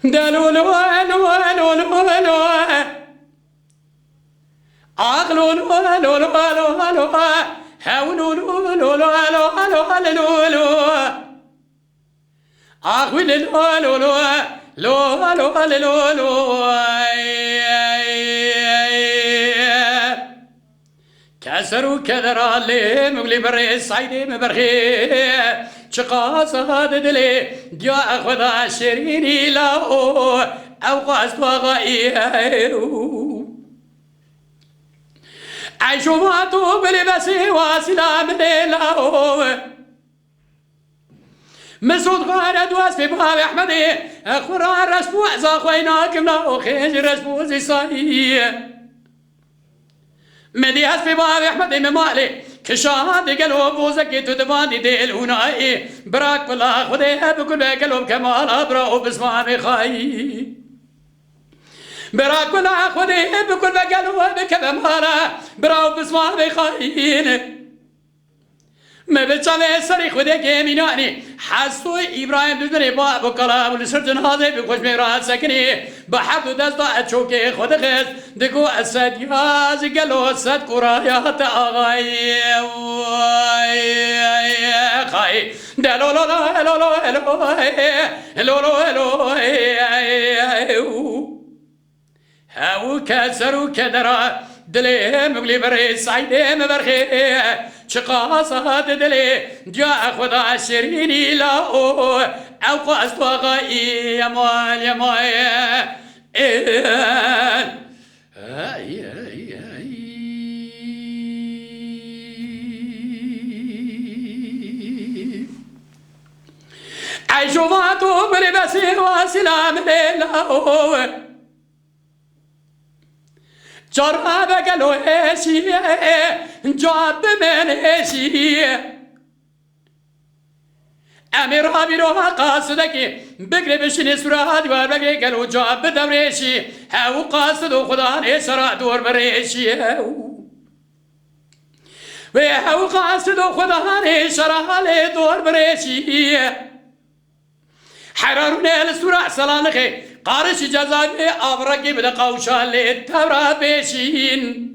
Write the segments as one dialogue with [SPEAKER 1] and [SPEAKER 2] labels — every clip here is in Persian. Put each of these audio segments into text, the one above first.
[SPEAKER 1] دلو لو لو لو لو لو عقلو لو لو لو لو لو هاولو لو لو لو لو لو لو عقل لو لو لو لو لو لو لو كسروا كذرا لي مغلي بري صعيدي مبرخي شقاصة دلي جاء خدا شريني لا أو قاست وغائي عيشوا ماتوا بلبسي واسلام ليلا مسعود غارد واسفي بابي أحمدي أخورا رسبو أعزا خويناكم لا خيج رسبو زي صايي مدي أسفي بابي أحمدي ممالي كشاد قلوب وزكي تدفاني ديل هنائي براك بلا خدي بكل قلوب كمالا براو بسمامي خاي براك بلا خدي بكل قلوب كمالا براو بسمامي خايين ما بتشافي سري خدي كميناني حسو إبراهيم بدني باب كلام ولسرتن هذا بخش ميراث سكني بحب دست أشوكي خد خز دكو أسد ياز قالو أسد كرايات أغاي خاي دلو لو لو لو لو لو لو هاو كسرو كدرا دلي مغلي بري سعيدي مبرخي شقاصة دلي جاء خدا شريني لا أو قاست وغائي يا مال يا مال عيشوا ماتوا بلبسي وسلام ليلا جرب قالوا ايشي جاب من ايشي امير هابيرو قاصدك بقري بشني سراد وبقري قالوا جاب دوريشي هاو قاصد خدا سرا دور بريشي وهاو قاصد خدا سرا دور بريشي حررنا السرع سلانخي قارش جزاني أبرقي بدا قوشان للتورا بيشين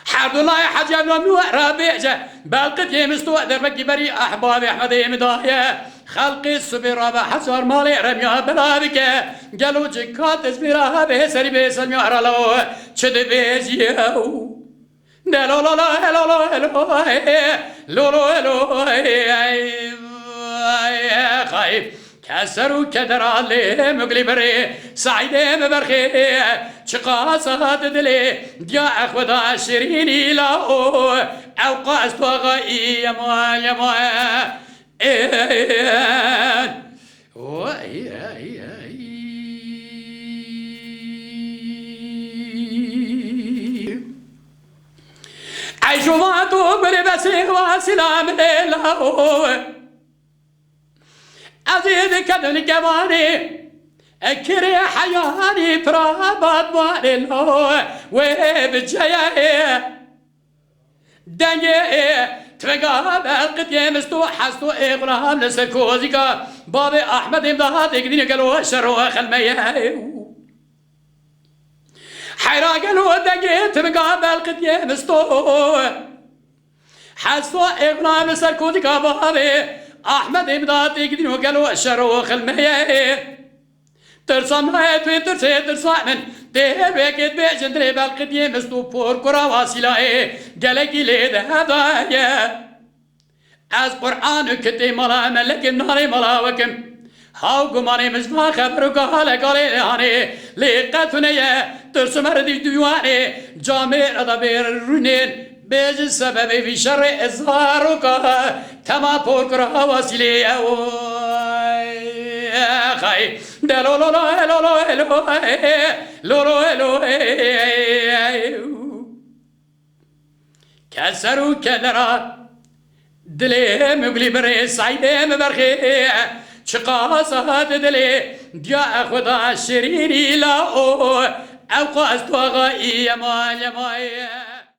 [SPEAKER 1] حرد الله حجاب نمو رابيجة بالقد يمستو دربكي بري أحبابي أحمد مدايا خلقي السبيرة بحسر مالي رميها بلابك قالوا جكات اسبيرها بسري بسلمي أرلو شد بيجيو دلو لو لو لو لو لو لو خايف كسروا كدرا لي مغلي بري سعيدي مبرخي شقاصة دلي جاء خدا شريني لا أو قاست وغائي يا مال يا مال عيشوا ماتوا بلبسي وسلام ليلا عزيز كذل جواني أكري حياني برابط والله وبجاي دنيا تفقى بالقد يمستو حستو إغرام لسكوزيكا بابي أحمد إمداد يقدين قالوا شروا خلمية حيرا قالوا دنيا تفقى بالقد يمستو حستو إغرام لسكوزيكا بابي أحمد إمداد يقدروا قالوا شروخ المياه ترسم هاي ترسم من ده بيكت بيجندري بالقديم استوبور كرا واسيلاي قالكي ليه هذا از قرآن كتي ملا ملك النار ملا وكم هاو قماني مزما خبرو قال قالي هاني لقاتني ترسم ردي دواني جامع ردبير رونين بيج السبب في شر إظهارك تما بوركرا وسيلي خاي دلو لو لو لو لو كسروا كدرا دلي مغلي بري سعيدي مبرخي شقاصة دلي جاء خدا شريني لا أو قاست وغائي يا مال